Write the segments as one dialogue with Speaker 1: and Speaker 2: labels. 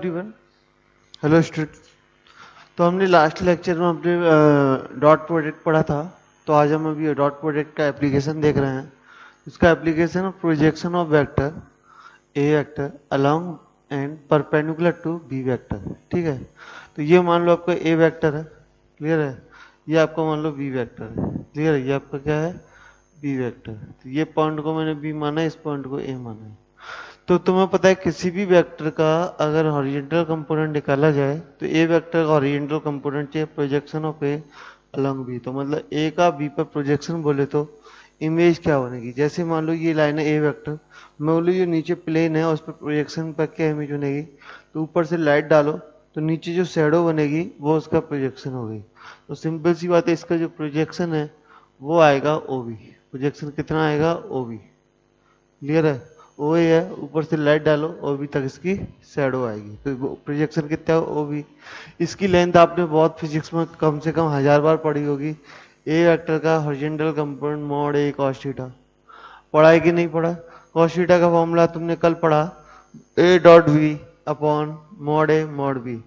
Speaker 1: Everyone, hello student. तो हमने last lecture में अपने डॉट प्रोडक्ट पढ़ा था। तो आज हम अभी डॉट प्रोडक्ट का एप्लीकेशन देख रहे हैं। इसका एप्लीकेशन है projection of vector A vector along and perpendicular to B vector. ठीक है, तो ये मान लो आपका ए वेक्टर है, क्लियर है। ये आपका मान लो बी वेक्टर है, क्लियर है। ये आपका क्या है, बी वेक्टर। तो ये पॉइंट को मैंने बी माना है, इस पॉइंट को ए माना है। तो तुम्हें पता है किसी भी वेक्टर का अगर हॉरिजॉन्टल कंपोनेंट निकाला जाए तो ए वेक्टर का हॉरिजॉन्टल कंपोनेंट चाहिए projection of A along B. तो मतलब ए का बी पर प्रोजेक्शन बोले तो इमेज क्या बनेगी। जैसे मान लो ये लाइन है ए वेक्टर, मैं बोलूँ ये नीचे प्लेन है, उस पर प्रोजेक्शन पर क्या इमेज बनेगी। तो ऊपर से लाइट डालो तो नीचे जो शेडो बनेगी वो उसका प्रोजेक्शन होगी। तो सिंपल सी बात है, इसका जो प्रोजेक्शन है वो आएगा ओ बी। प्रोजेक्शन कितना आएगा, ओ बी, क्लियर है। ओ है, ऊपर से लाइट डालो ओ बी तक इसकी शैडो आएगी। तो प्रोजेक्शन कितना है, ओ बी। इसकी लेंथ आपने बहुत फिजिक्स में कम से कम 1000 बार पढ़ी होगी। ए वेक्टर का horizontal component mod a cos theta, पढ़ा है कि नहीं पढ़ा। कॉस थीटा का फॉर्मूला तुमने कल पढ़ा, A dot B upon mod A mod B.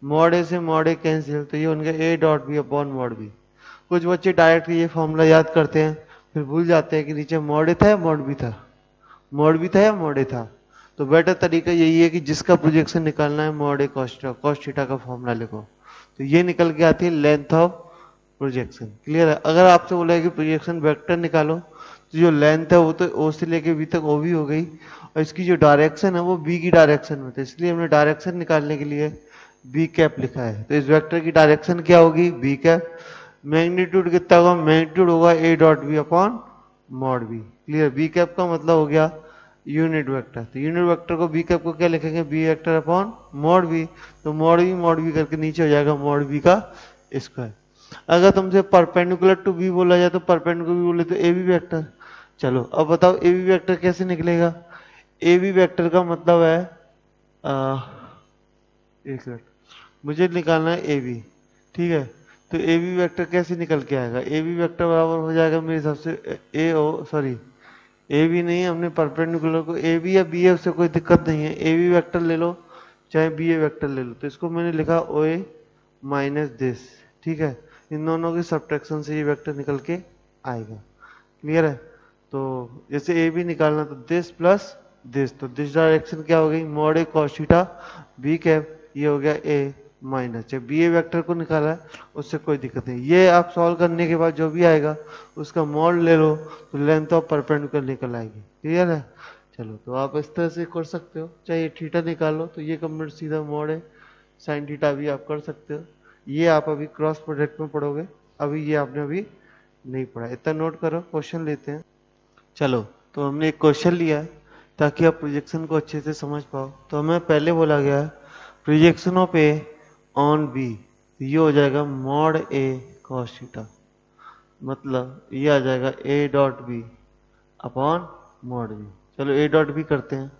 Speaker 1: Mod A से मॉड ए कैंसिल, तो ये उनका A dot B upon mod B. कुछ बच्चे डायरेक्ट ये फॉर्मूला याद करते हैं, फिर भूल जाते हैं कि नीचे मॉड ए था या मॉड बी था, मॉड भी था या मॉड ए था। तो बेटर तरीका यही है कि जिसका प्रोजेक्शन निकालना है मॉड ए कॉस थीटा का फॉर्मूला लिखो, तो ये निकल के आती है लेंथ ऑफ प्रोजेक्शन, क्लियर है। अगर आपसे बोला है कि प्रोजेक्शन वेक्टर निकालो, तो जो लेंथ है वो तो ओ से लेके बी तक ओ भी हो गई, और इसकी जो डायरेक्शन है वो बी की डायरेक्शन में, तो इसलिए हमने डायरेक्शन निकालने के लिए बी कैप लिखा है। तो इस वेक्टर की डायरेक्शन क्या होगी, बी कैप। मैग्नीट्यूड कितना होगा, मैग्नीट्यूड होगा A dot B upon mod B, clear. B cap का मतलब हो गया यूनिट वेक्टर। तो यूनिट वेक्टर को बी कैप को क्या लिखेंगे, B vector upon mod B. तो मॉड बी करके नीचे हो जाएगा मॉड बी का स्क्वायर। अगर तुमसे परपेंडिकुलर टू बी बोला जाए तो परपेंडिकुलर बी बोले तो ए बी वेक्टर। चलो अब बताओ ए बी वेक्टर कैसे निकलेगा। ए बी वेक्टर का मतलब है आ, एक मिनट, मुझे निकालना है ए बी, ठीक है। तो ए बी वेक्टर कैसे निकल के आएगा, ए बी वेक्टर बराबर हो जाएगा मेरे हिसाब से ए ओ सॉरी, ए बी नहीं, हमने परपेंडिकुलर को ए बी या बी ए, उससे कोई दिक्कत नहीं है। ए बी वेक्टर ले लो चाहे बी ए वेक्टर ले लो। तो इसको मैंने लिखा ओ ए माइनस दिस, ठीक है। इन दोनों की सब्ट्रैक्शन से ये वेक्टर निकल के आएगा, क्लियर है। तो जैसे ए बी निकालना तो दिस प्लस दिस, तो दिस डायरेक्शन क्या हो गई, mod a cos theta B cap, ये हो गया ए माइनस। जब बी ए वेक्टर को निकाला है उससे कोई दिक्कत नहीं। ये आप सॉल्व करने के बाद जो भी आएगा उसका मॉड ले लो तो लेंथ ऑफ परपेंडिकुलर निकल आएगी, क्लियर है। चलो तो आप इस तरह से कर सकते हो, चाहे थीटा निकालो तो ये कंप्लीट सीधा मॉड है, साइन थीटा भी आप कर सकते हो। ये आप अभी क्रॉस प्रोडक्ट में पढ़ोगे, अभी ये आपने अभी नहीं पढ़ा। इतना नोट करो, क्वेश्चन लेते हैं। चलो तो हमने एक क्वेश्चन लिया है ताकि आप प्रोजेक्शन को अच्छे से समझ पाओ। तो हमें पहले बोला गया है projection of A on B, ये हो जाएगा मॉड ए कॉस थीटा, मतलब ये आ जाएगा A dot B upon mod B. चलो ए डॉट बी करते हैं।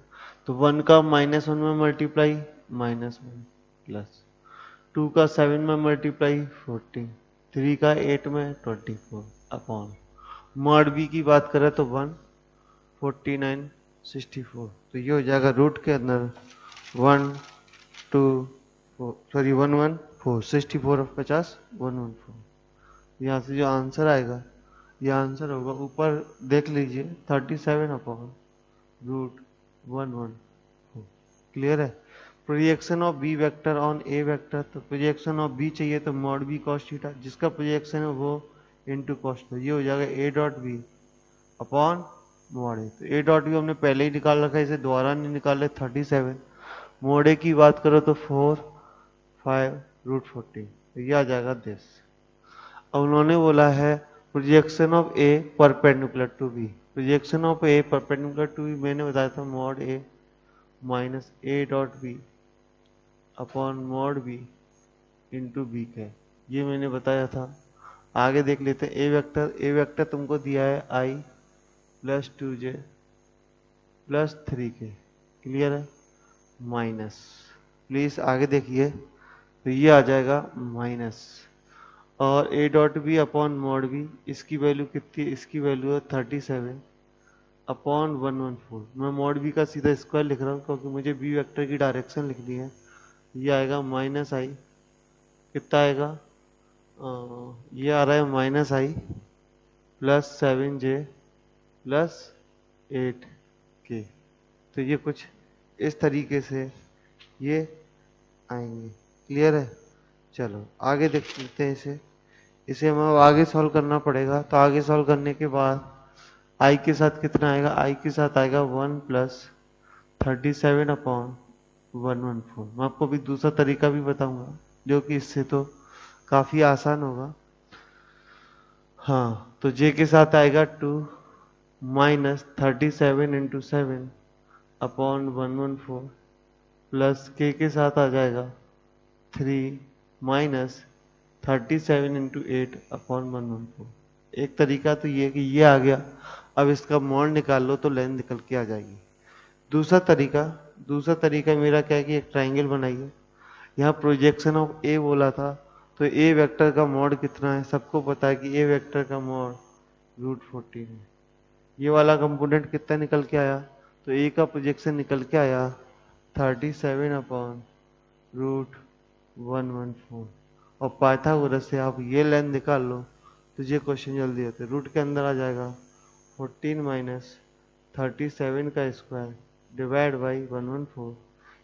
Speaker 1: तो 1 का -1 में मल्टीप्लाई -1 प्लस 2 का 7 में मल्टीप्लाई 14, 3 का 8 में 24 अपॉन मॉड बी की बात करें तो 1 49 64। तो ये हो जाएगा रूट के अंदर 1 2 सॉरी 114 64 और 50 114। यहाँ से जो आंसर आएगा, ये आंसर होगा ऊपर देख लीजिए 37 अपॉन रूट 114, क्लियर है। Projection of B vector on A vector, तो प्रोजेक्शन ऑफ बी चाहिए तो मॉड बी कॉस थीटा, जिसका प्रोजेक्शन है वो इनटू कॉस थीटा, ये हो जाएगा A dot B upon mod A. तो ए डॉट बी हमने पहले ही निकाल रखा है, इसे दोबारा नहीं निकाले। 37 मॉड ए की बात करो तो 4 5 रूट 14, तो ये आ जाएगा दिस। अब उन्होंने बोला है projection of A perpendicular to B. Projection of A perpendicular to B मैंने बताया था mod A minus A dot B upon mod B into B का, ये मैंने बताया था। आगे देख लेते हैं ए वेक्टर तुमको दिया है I plus 2j plus 3k, clear है, माइनस, प्लीज आगे देखिए। तो ये आ जाएगा माइनस, और A dot B upon mod B, इसकी वैल्यू कितनी है, इसकी वैल्यू है 37 अपॉन 114। मैं मॉड बी का सीधा स्क्वायर लिख रहा हूँ क्योंकि मुझे बी वेक्टर की डायरेक्शन लिखनी है। ये आएगा माइनस आई, कितना आएगा, ये आ रहा है माइनस आई प्लस 7J प्लस 8K। तो ये कुछ इस तरीके से ये आएंगे। क्लियर है? चलो आगे देख लेते हैं इसे। इसे हमें आगे सॉल्व करना पड़ेगा। तो आगे सॉल्व करने के बाद आई के साथ कितना आएगा, आई के साथ आएगा 1 प्लस 37 अपॉन 114। मैं आपको भी दूसरा तरीका भी बताऊंगा जो कि इससे तो काफी आसान होगा। हाँ, तो जे के साथ आएगा 2 माइनस 37 इंटू 7 अपॉन 114 प्लस के साथ आ जाएगा 3 माइनस 37 इंटू 8 अपॉन 114। एक तरीका तो ये कि ये आ गया, अब इसका मॉड निकाल लो तो लेंथ निकल के आ जाएगी। दूसरा तरीका मेरा क्या है कि एक ट्राइंगल बनाइए। यहाँ प्रोजेक्शन ऑफ ए बोला था, तो ए वेक्टर का मॉड कितना है, सबको पता है कि ए वेक्टर का मॉड √14 है। ये वाला कंपोनेंट कितना निकल के आया, तो ए का प्रोजेक्शन निकल के आया 37 अपॉन √114। और पाइथागोरस से आप ये लेंथ निकाल लो तो ये क्वेश्चन जल्दी होते। रूट के अंदर आ जाएगा 14 माइनस 37 का स्क्वायर डिवाइड बाई 114।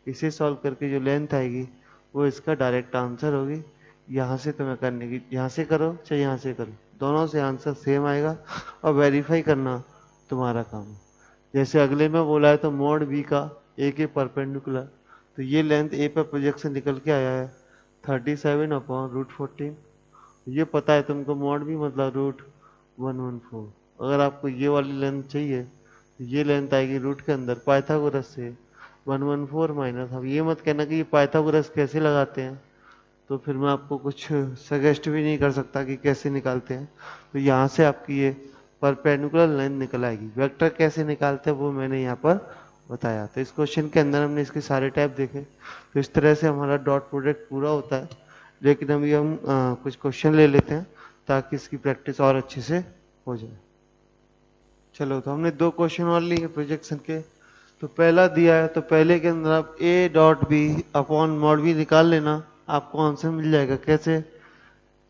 Speaker 1: इसे सॉल्व करके जो लेंथ आएगी वो इसका डायरेक्ट आंसर होगी। यहाँ से तुम्हें करने की, यहाँ से करो चाहे यहाँ से करो, दोनों से आंसर सेम आएगा और वेरीफाई करना तुम्हारा काम है। जैसे अगले में बोला है तो मोड बी का ए के परपेंडिकुलर, तो ये लेंथ ए पर प्रोजेक्शन निकल के आया है 37 अपॉन √14। ये पता है तुमको मोड भी मतलब √114। अगर आपको ये वाली लेंथ चाहिए तो ये लेंथ आएगी रूट के अंदर पाइथागोरस से 114 माइनस। अब ये मत कहना कि ये पाइथागोरस कैसे लगाते हैं, तो फिर मैं आपको कुछ सजेस्ट भी नहीं कर सकता कि कैसे निकालते हैं। तो यहाँ से आपकी ये परपेंडिकुलर लाइन निकल आएगी। वेक्टर कैसे निकालते हैं वो मैंने यहाँ पर बताया। तो इस क्वेश्चन के अंदर हमने इसके सारे टाइप देखे। तो इस तरह से हमारा डॉट प्रोडक्ट पूरा होता है। लेकिन अभी हम कुछ क्वेश्चन ले लेते हैं ताकि इसकी प्रैक्टिस और अच्छे से हो जाए। चलो, तो हमने 2 क्वेश्चन और लिए प्रोजेक्शन के। तो पहला दिया है, तो पहले के अंदर आप A dot B upon mod B निकाल लेना, आपको आंसर मिल जाएगा। कैसे?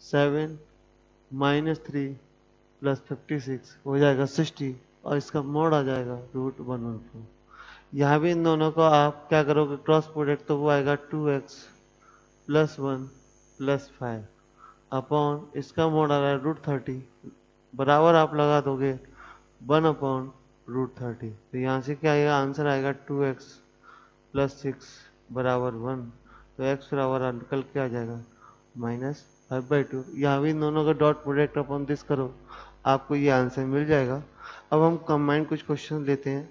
Speaker 1: 7 माइनस 3 प्लस 56 हो जाएगा 60, और इसका मोड आ जाएगा √114। यहाँ भी इन दोनों को आप क्या करोगे, क्रॉस प्रोडक्ट, तो वो आएगा 2x प्लस 1 प्लस 5 अपॉन इसका मोड आ रहा है √30, बराबर आप लगा दोगे 1 अपॉन √30। तो यहाँ से क्या आएगा, आंसर आएगा 2x प्लस 6 बराबर 1। तो x बराबर निकल के आ जाएगा -5/2। यहाँ भी इन दोनों का डॉट प्रोडक्ट अपॉन दिस करो, आपको ये आंसर मिल जाएगा। अब हम कंबाइंड कुछ क्वेश्चन लेते हैं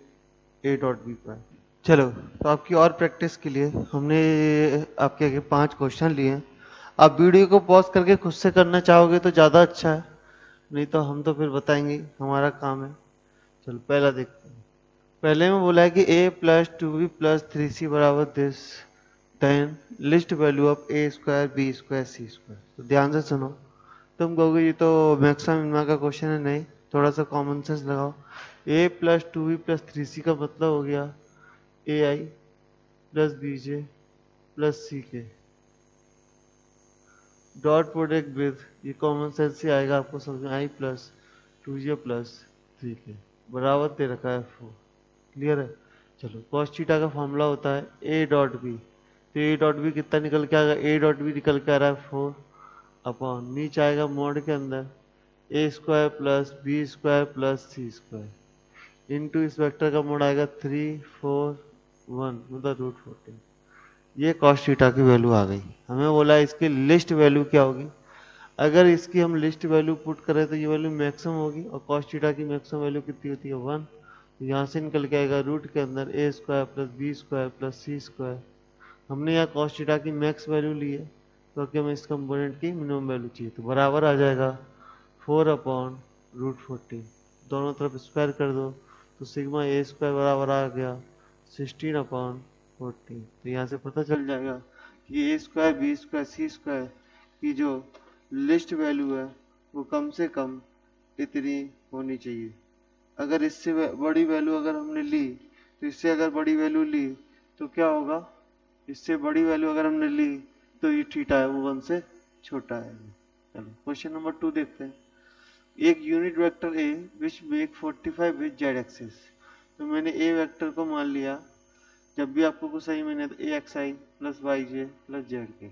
Speaker 1: ए डॉट बी पर। चलो, तो आपकी और प्रैक्टिस के लिए हमने आपके आगे 5 क्वेश्चन लिए हैं। आप वीडियो को पॉज करके खुद से करना चाहोगे तो ज़्यादा अच्छा है, नहीं तो हम तो फिर बताएंगे, हमारा काम है। चलो पहला देखते हैं। पहले में बोला है कि a plus 2b plus 3c बराबर this, then least value of a square B square C square. तो ध्यान से सुनो। तुम कहोगे ये तो मैक्सिमम मिनिमम का क्वेश्चन है। नहीं, थोड़ा सा कॉमन सेंस लगाओ। a plus 2b plus 3c का मतलब हो गया ए आई प्लस बी जे प्लस सी के डॉट प्रोडक्ट विद, ये कॉमन सेंस से आएगा आपको समझ में, आई प्लस 2j प्लस 3k बराबर दे रखा है 4। क्लियर है? चलो, cos थीटा का फॉर्मूला होता है ए डॉट बी। तो ए डॉट बी कितना निकल के आएगा, ए डॉट बी निकल के आ रहा है 4 अपॉन, नीचे आएगा मोड के अंदर A square plus B square plus C square into इस वेक्टर का मोड आएगा 3 4 1 मतलब √14। ये cos थीटा की वैल्यू आ गई। हमें बोला इसकी लिस्ट वैल्यू क्या होगी। अगर इसकी हम लिस्ट वैल्यू पुट करें तो ये वैल्यू मैक्सिमम होगी, और cos थीटा की मैक्सिमम वैल्यू कितनी होती है 1। यहाँ से निकल के आएगा रूट के अंदर A square plus B square plus C square. हमने यहाँ cos थीटा की मैक्स वैल्यू ली है क्योंकि हमें इस कंपोनेंट की मिनिमम वैल्यू चाहिए, तो बराबर आ जाएगा 4 अपॉन √14। दोनों तरफ स्क्वायर कर दो तो सिग्मा ए स्क्वायर बराबर आ गया 16 अपॉन 14। तो यहाँ से पता चल जाएगा कि ए square B square C square की जो लिस्ट वैल्यू है वो कम से कम इतनी होनी चाहिए। अगर इससे बड़ी वैल्यू अगर हमने ली, तो इससे अगर बड़ी वैल्यू ली तो क्या होगा, इससे बड़ी वैल्यू अगर हमने ली तो ये थीटा है वो 1 से छोटा है। चलो क्वेश्चन नंबर 2 देखते हैं। एक unit vector A which make 45 with Z axis. तो मैंने ए वेक्टर को मान लिया, जब भी आपको कुछ सही मैंने ए एक्स आई प्लस वाई जे प्लस जेड के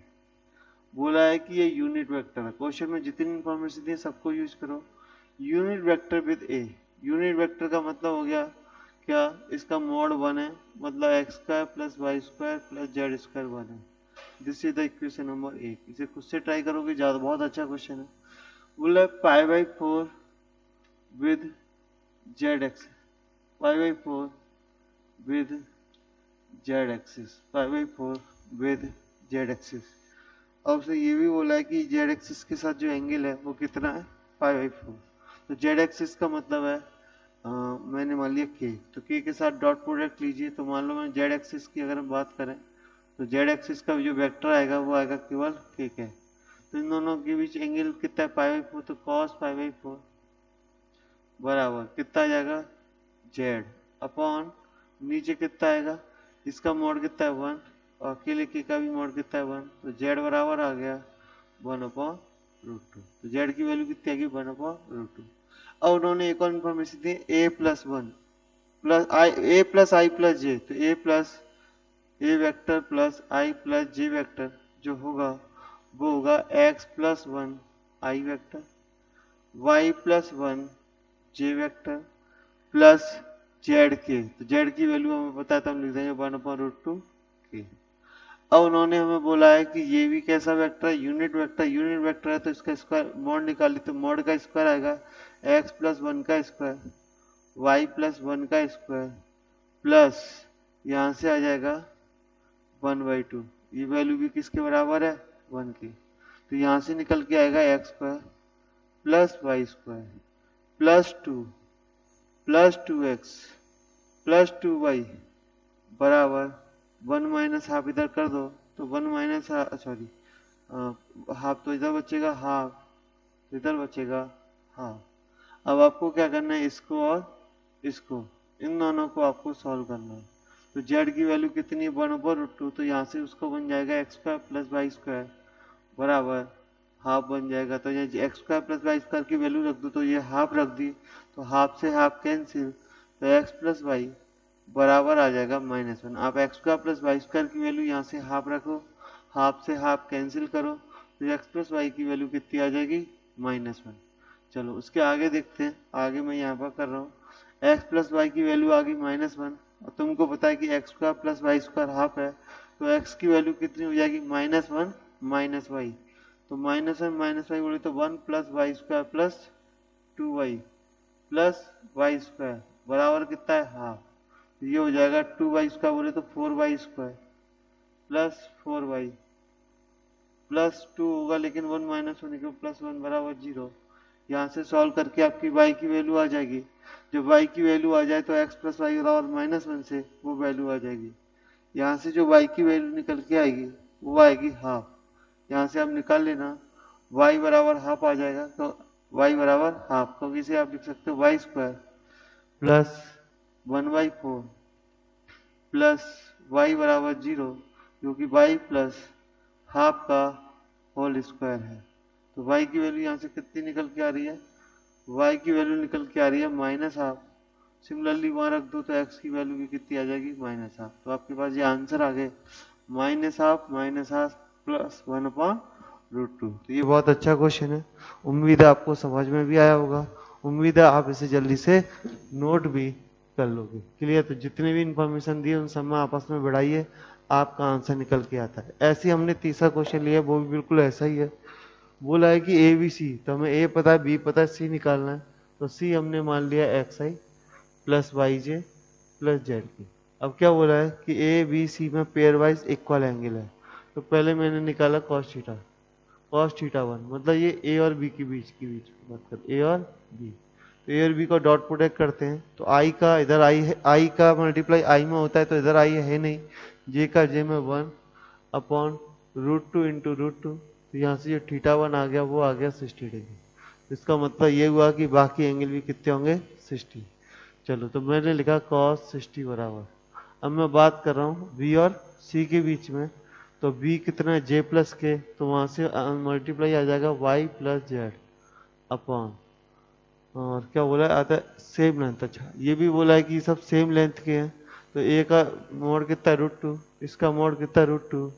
Speaker 1: बोला है कि ये यूनिट वेक्टर है। क्वेश्चन में जितनी इंफॉर्मेशन दी है सबको यूज करो। Unit vector with A, unit vector का मतलब हो गया क्या, इसका मॉड 1 है, मतलब X square plus Y square plus Z square 1 है। This is the equation number 1। इसे खुद से ट्राई करोगे ज्यादा बहुत अच्छा क्वेश्चन है। बोला pi by 4 with Z x, pi by 4 with Z axis, pi by 4 with Z axis. और उसने ये भी बोला है कि जेड एक्सिस के साथ जो एंगल है वो कितना है, पाई बाई 4। तो जेड एक्सिस का मतलब है मैंने मान लिया के, तो के के साथ डॉट प्रोडक्ट लीजिए। तो मान लो मैं जेड एक्सिस की अगर हम बात करें तो जेड एक्सिस का जो वेक्टर आएगा वो आएगा केवल के। तो इन दोनों के बीच एंगल कितना है, पाई बाई 4, तो कॉस पाई बाई 4 बराबर कितना आ जाएगा, जेड अपॉन नीचे कितना आएगा, इसका मोड कितना है 1 और अकेले के का भी मोड कितना है 1, तो जेड बराबर आ गया 1/√2। तो जेड की वैल्यू कितनी आएगी 1/√2। अब उन्होंने एक और इन्फॉर्मेशन दी ए प्लस 1 प्लस आई, ए प्लस आई प्लस जे, तो ए प्लस ए वेक्टर प्लस आई प्लस जे वेक्टर जो होगा वो होगा एक्स प्लस 1 आई वेक्टर वाई प्लस 1 जे वेक्टर प्लस जेड के। तो जेड की वैल्यू हमें पता है तो हम लिख देंगे 1/√2 के। अब उन्होंने हमें बोला है कि ये भी कैसा वेक्टर है, यूनिट वेक्टर। यूनिट वेक्टर है तो इसका स्क्वायर मॉड निकाली, तो मॉड का स्क्वायर आएगा एक्स प्लस 1 का स्क्वायर वाई प्लस 1 का स्क्वायर प्लस यहाँ से आ जाएगा 1/2। ये वैल्यू भी किसके बराबर है 1 की। तो यहाँ से निकल के आएगा X square plus Y square plus 2 plus 2x plus 2y बराबर 1 माइनस हाफ इधर कर दो तो 1 माइनस सॉरी हाफ तो इधर बचेगा हाफ, इधर बचेगा हाफ। अब आपको क्या करना है, इसको और इसको, इन दोनों को आपको सॉल्व करना है। तो z की वैल्यू कितनी है 1/√2, तो यहाँ से उसको बन जाएगा X square plus Y square बराबर हाफ बन जाएगा। तो यहाँ X square plus Y square की वैल्यू रख दो, तो ये हाफ रख दी, तो हाफ से हाफ कैंसिल, तो एक्स प्लस वाई बराबर आ जाएगा -1। आप X square plus Y square की वैल्यू यहाँ से हाफ रखो, हाफ से हाफ कैंसिल करो, तो एक्स प्लस वाई की वैल्यू कितनी आ जाएगी -1। चलो उसके आगे देखते हैं। आगे मैं यहाँ पर कर रहा हूँ, एक्स प्लस वाई की वैल्यू आ गई -1 और तुमको पता है कि X square plus Y square half है, तो एक्स की वैल्यू कितनी हो जाएगी -1 माइनस वाई। तो -1 माइनस वाई बोले तो 1 plus Y square plus 2y plus Y square बराबर कितना है हाफ। ये हो जाएगा 2y स्क्वायर बोले तो 4y square plus 4y plus 2 होगा, लेकिन 1 माइनस होने के प्लस 1 बराबर 0। यहाँ से सॉल्व करके आपकी y की वैल्यू आ जाएगी। जब y की वैल्यू आ जाए तो x प्लस वाई बराबर -1 से वो वैल्यू आ जाएगी। यहाँ से जो y की वैल्यू निकल के आएगी वो आएगी हाफ। यहाँ से आप निकाल लेना, y बराबर हाफ आ जाएगा, तो y बराबर हाफ, क्योंकि इसे आप लिख सकते हो y square plus 1/4 plus y बराबर 0, क्योंकि y प्लस हाफ का होल स्क्वायर है। तो y की वैल्यू यहाँ से कितनी निकल के आ रही है, y की वैल्यू निकल के आ रही है -हाफ। सिमिलरली वहां रख दो तो x की वैल्यू भी कितनी आ जाएगी -हाफ। तो आपके पास ये आंसर आ गए -हाफ प्लस 1/√2। तो ये बहुत अच्छा क्वेश्चन है, उम्मीद है आपको समझ में भी आया होगा। उम्मीद है आप इसे जल्दी से नोट भी कर लोगे। क्लियर? तो जितने भी इंफॉर्मेशन दिए उन सब में आपस में बढ़ाइए, आपका आंसर निकल के आता है। ऐसे ही हमने तीसरा क्वेश्चन लिया, वो भी बिल्कुल ऐसा ही है। बोला है कि ए बी सी, तो हमें ए पता है, बी पता है, सी निकालना है। तो सी हमने मान लिया एक्स आई प्लस वाई जे प्लस जेड की। अब क्या बोला है कि ए बी सी में पेयर वाइज इक्वल एंगल है। तो पहले मैंने निकाला कॉस थीटा 1, मतलब ये ए और बी के बीच की मतलब ए और बी। तो ए और बी का डॉट प्रोडक्ट करते हैं, तो आई का इधर आई है, आई का मल्टीप्लाई आई में होता है, तो इधर आई है नहीं, जे का जे में 1/√2 इंटू √2। तो यहाँ से जो थीटा 1 आ गया वो आ गया 60 डिग्री। इसका मतलब ये हुआ कि बाकी एंगल भी कितने होंगे 60। चलो तो मैंने लिखा cos 60 बराबर, अब मैं बात कर रहा हूँ बी और सी के बीच में, तो बी कितना है जे प्लस के, तो वहां से मल्टीप्लाई आ जाएगा वाई प्लस जेड अपॉन, और क्या बोला है आता है सेम लेंथ। अच्छा ये भी बोला है कि सब सेम लेंथ के हैं, तो ए का मोड कितना है √2, इसका मोड कितना है √2,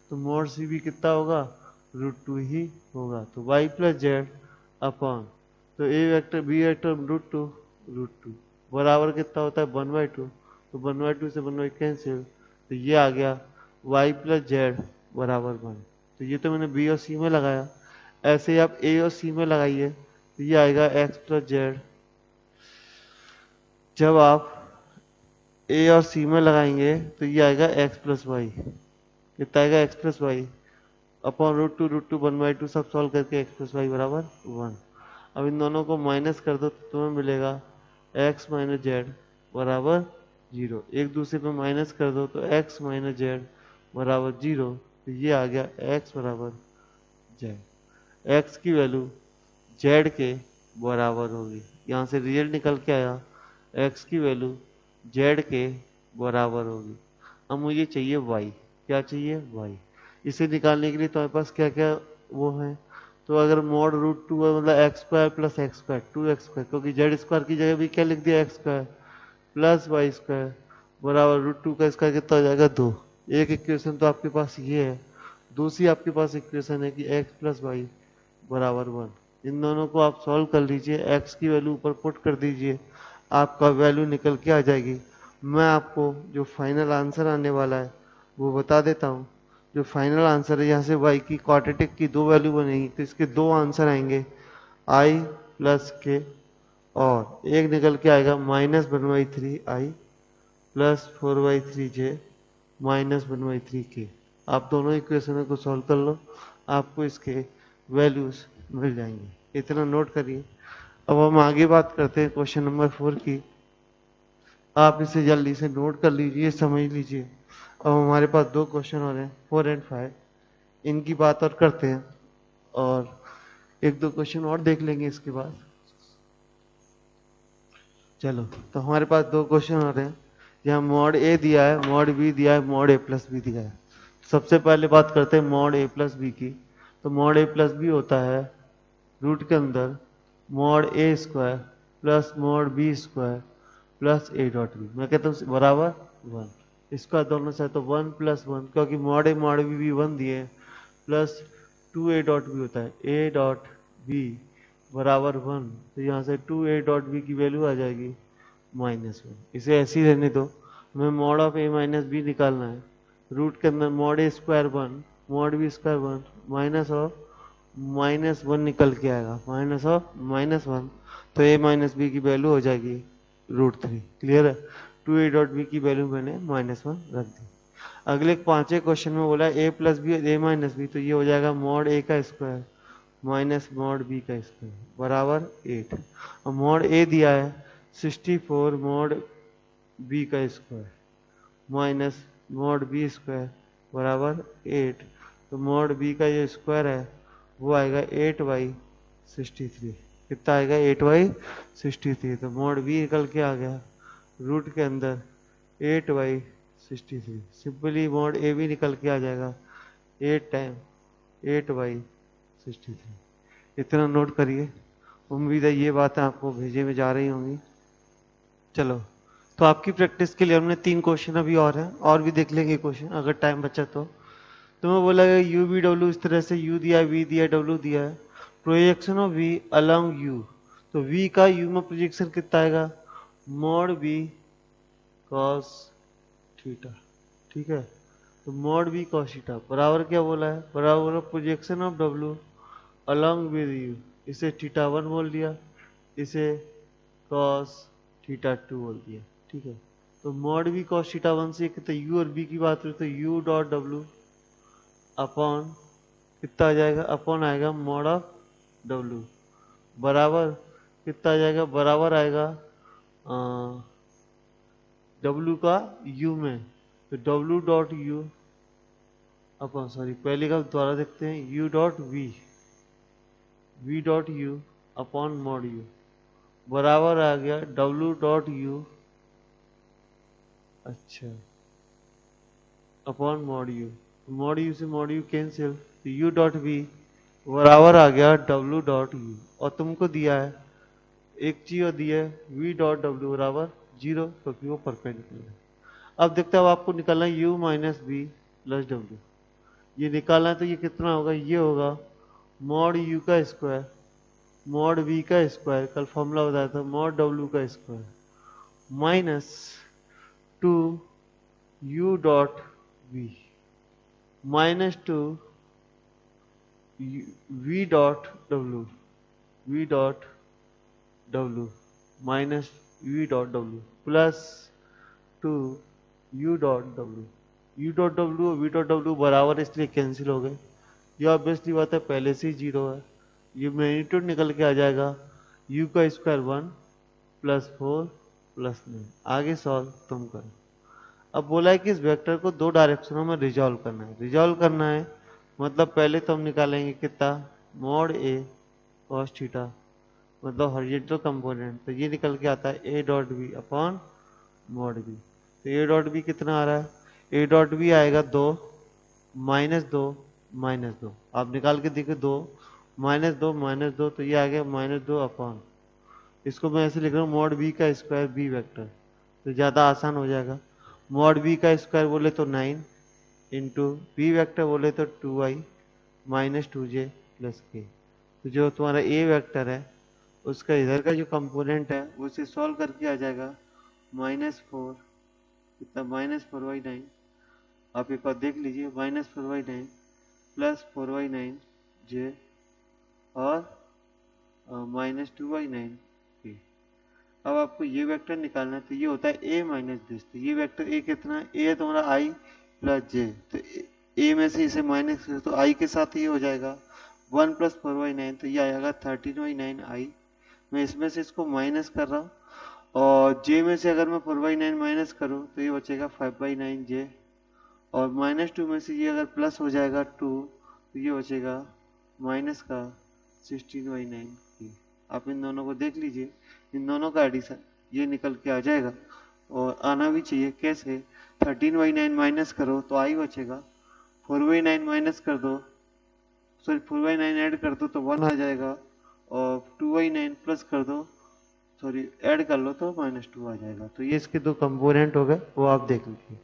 Speaker 1: तो मोड सी भी कितना होगा √2 ही होगा, तो वाई प्लस जेड अपॉन, तो ए वेक्टर बी वेक्टर √2 बराबर कितना होता है 1/2, तो 1/2 से 1/2 कैंसिल, तो ये आ गया वाई प्लस जेड बराबर 1। तो ये तो मैंने बी और सी में लगाया, ऐसे ही आप ए और सी में लगाइए, तो ये आएगा एक्स प्लस जेड। जब आप ए और सी में लगाएंगे तो ये आएगा एक्स प्लस वाई, कितना आएगा एक्स प्लस वाई अपॉन √2 1/2 सब सॉल्व करके एक्स प्लस वाई बराबर 1। अब इन दोनों को माइनस कर दो तो तुम्हें मिलेगा एक्स माइनस जेड बराबर 0, एक दूसरे पे माइनस कर दो तो एक्स माइनस जेड बराबर 0, तो ये आ गया एक्स बराबर जेड। एक्स की वैल्यू जेड के बराबर होगी, यहाँ से रिजल्ट निकल के आया एक्स की वैल्यू जेड के बराबर होगी। अब मुझे चाहिए वाई, क्या चाहिए वाई, इसे निकालने के लिए तुम्हारे पास क्या क्या वो है, तो अगर मॉड √2 है मतलब X square plus x square 2x², क्योंकि जेड स्क्वायर की जगह भी क्या लिख दिया x square plus Y square बराबर √2 का स्क्वायर कितना हो जाएगा 2। एक इक्वेशन तो आपके पास ये है, दूसरी आपके पास इक्वेशन है कि एक्स प्लस वाई बराबर 1। इन दोनों को आप सॉल्व कर लीजिए, एक्स की वैल्यू ऊपर पुट कर दीजिए, आपका वैल्यू निकल के आ जाएगी। मैं आपको जो फाइनल आंसर आने वाला है वो बता देता हूँ। जो फाइनल आंसर है यहाँ से वाई की क्वाड्रेटिक की दो वैल्यू बनेगी, तो इसके दो आंसर आएंगे आई प्लस के, और एक निकल के आएगा -1/3 आई प्लस 4/3 जे -1/3 के। आप दोनों इक्वेशनों को सॉल्व कर लो, आपको इसके वैल्यूज मिल जाएंगे, इतना नोट करिए। अब हम आगे बात करते हैं क्वेश्चन नंबर 4 की। आप इसे जल्दी से नोट कर लीजिए, समझ लीजिए। अब हमारे पास दो क्वेश्चन और हैं 4 और 5, इनकी बात और करते हैं, और एक दो क्वेश्चन और देख लेंगे इसके बाद। चलो, तो हमारे पास दो क्वेश्चन और हैं, यहाँ मॉड ए दिया है, मॉड बी दिया है, मॉड ए प्लस बी दिया है। सबसे पहले बात करते हैं मॉड ए प्लस बी की। तो मॉड ए प्लस बी होता है रूट के अंदर mod a square plus mod b square plus a dot b, मैं कहता हूँ बराबर 1। इसका दोनों से तो 1 + 1, क्योंकि मॉड बी भी 1 दिए, प्लस 2a डॉट बी होता है, ए डॉट बी बराबर 1, तो यहाँ से 2a डॉट बी की वैल्यू आ जाएगी -1। इसे ऐसे ही रहने दो, हमें mod of a minus b निकालना है। रूट के अंदर mod a square 1 mod b square 1 minus of -1 निकल के आएगा, माइनस ऑफ -1, तो a माइनस बी की वैल्यू हो जाएगी √3। क्लियर है, 2a डॉट बी की वैल्यू मैंने -1 रख दी। अगले पांचवें क्वेश्चन में बोला a plus b a minus b, तो ये हो जाएगा मॉड ए का स्क्वायर माइनस मॉड बी का स्क्वायर बराबर 8, और मॉड ए दिया है 64 मॉड बी का square minus mod b square बराबर 8, तो मॉड बी का जो स्क्वायर है वो आएगा 8/63, कितना आएगा 8/63, तो मॉड बी निकल के आ गया रूट के अंदर 8/63, सिंपली मॉड ए भी निकल के आ जाएगा 8 टाइम 8/63। इतना नोट करिए, उम्मीद है ये बातें आपको भेजे में जा रही होंगी। चलो, तो आपकी प्रैक्टिस के लिए हमने 3 क्वेश्चन अभी और हैं, और भी देख लेंगे क्वेश्चन अगर टाइम बचा तो। मैं बोला यू वी डब्ल्यू, इस तरह से यू दिया है, वी दिया है, डब्ल्यू दिया है, projection of v along u, तो वी का यू में प्रोजेक्शन कितना आएगा मॉड बी कॉस थीटा, ठीक है। तो मॉड बी कॉस थीटा बराबर क्या बोला है, बराबर बोला projection of W along with you, इसे थीटा 1 बोल दिया, इसे कॉस थीटा 2 बोल दिया, ठीक है। तो मॉड बी कॉस थीटा 1 से कितना यू और बी की बात करें तो यू डॉट डब्ल्यू अपॉन कितना आ जाएगा, अपॉन आएगा मॉड ऑफ डब्ल्यू बराबर कितना आ जाएगा, बराबर आएगा डब्ल्यू का यू में, तो W dot U upon, sorry पहले का दोबारा देखते हैं, you dot V dot U upon mod you बराबर आ गया डब्ल्यू डॉट यू, अच्छा अपॉन मॉड यू से मॉड यू कैंसिल, तो यू डॉट वी बराबर आ गया डब्ल्यू डॉट यू, और तुमको दिया है एक चीज और दिया है वी डॉट डब्ल्यू बराबर 0, क्योंकि वो परपेंडिकुलर है। अब देखते हैं, अब आपको निकालना है u minus B plus W. ये निकालना है तो ये कितना होगा, ये होगा मॉड यू का स्क्वायर मॉड वी का स्क्वायर, कल फॉर्मूला बताया था, मॉड डब्ल्यू का square minus 2 U dot V minus 2 V dot W V dot W minus V dot W plus 2 U dot W और वी डॉट डब्ल्यू बराबर इसलिए cancel हो गए। ये ऑब्वियसली बात है, पहले से ही 0 है। ये मैग्नीट्यूड निकल के आ जाएगा u का स्क्वायर 1 प्लस 4 प्लस 9। आगे सॉल्व तुम करो। अब बोला है कि इस वेक्टर को दो डायरेक्शनों में रिजॉल्व करना है मतलब पहले तो हम निकालेंगे कितना, मॉड ए कॉस थीटा, मतलब हॉरिजॉन्टल कंपोनेंट, तो ये निकल के आता है a dot B upon mod B. तो ए डॉट बी कितना आ रहा है, ए डॉट बी आएगा 2 माइनस दो, आप निकाल के देखो 2 माइनस दो, तो ये आ गया -2 अपॉन, इसको मैं ऐसे लिख रहा हूँ मॉड बी का स्क्वायर बी वेक्टर, तो ज़्यादा आसान हो जाएगा। मॉड बी का स्क्वायर बोले तो 9 इंटू बी वेक्टर बोले तो 2i माइनस 2j प्लस के। तो जो तुम्हारा ए वेक्टर है उसका इधर का जो कंपोनेंट है उसे सॉल्व करके आ जाएगा -4 कितना -4y9, आप एक बार देख लीजिए, -4y9 प्लस 4y9 j और -2y9 k। अब आपको ये वेक्टर निकालना है, तो ये होता है a माइनस दिस, तो ये वेक्टर a कितना है, a है तुम्हारा i प्लस j, तो a में से इसे माइनस कर तो i के साथ ये हो जाएगा 1 प्लस 4y9, तो ये आएगा 13y9i। मैं इसमें से इसको माइनस कर रहा हूँ, और j में से अगर मैं 4y9 माइनस करूँ तो ये बचेगा 5/9j, और -2 में से ये अगर प्लस हो जाएगा 2, तो ये बचेगा माइनस का 16y9 की। आप इन दोनों को देख लीजिए, इन दोनों का एडिशन ये निकल के आ जाएगा, और आना भी चाहिए। कैसे, 13y9 माइनस करो तो i बचेगा, 4y9 माइनस कर दो, सॉरी 4y9 ऐड कर दो तो 1 आ जाएगा, और 2y9 प्लस कर दो, सॉरी ऐड कर लो तो -2 आ जाएगा। तो ये इसके दो कंपोनेंट हो गए, वो आप देख लीजिए।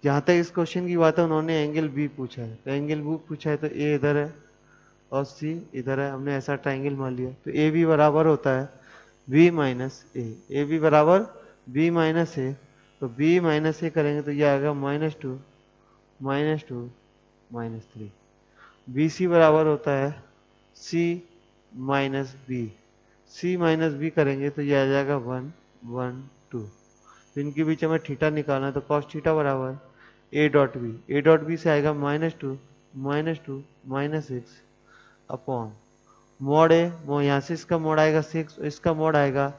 Speaker 1: जहाँ तक इस क्वेश्चन की बात है, उन्होंने एंगल बी पूछा है, तो एंगल बी पूछा है तो ए इधर है और सी इधर है, हमने ऐसा ट्राइंगल मान लिया, तो ए बी बराबर होता है बी माइनस ए बी बराबर बी माइनस ए, तो बी माइनस ए करेंगे तो ये आएगा -2 -3। बी सी बराबर होता है सी माइनस बी करेंगे तो ये आ जाएगा 1 1 2। तो इनके बीच में थीटा निकालना है, तो कॉस थीटा बराबर ए डॉट बी से आएगा -2 -6 अपॉन मॉड ए, यहाँ से इसका मॉड आएगा 6, इसका मॉड आएगा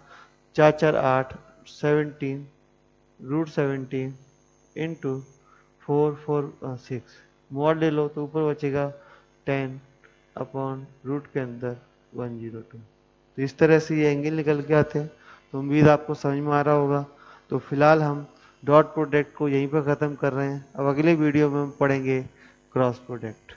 Speaker 1: 4 4 8 17 √17 इंटू 4 4 6, मॉड ले लो तो ऊपर बचेगा 10 अपॉन रूट के अंदर 102। तो इस तरह से ये एंगल निकल के आते हैं। तो उम्मीद आपको समझ में आ रहा होगा। तो फिलहाल हम डॉट प्रोडक्ट को यहीं पर ख़त्म कर रहे हैं। अब अगले वीडियो में हम पढ़ेंगे क्रॉस प्रोडक्ट।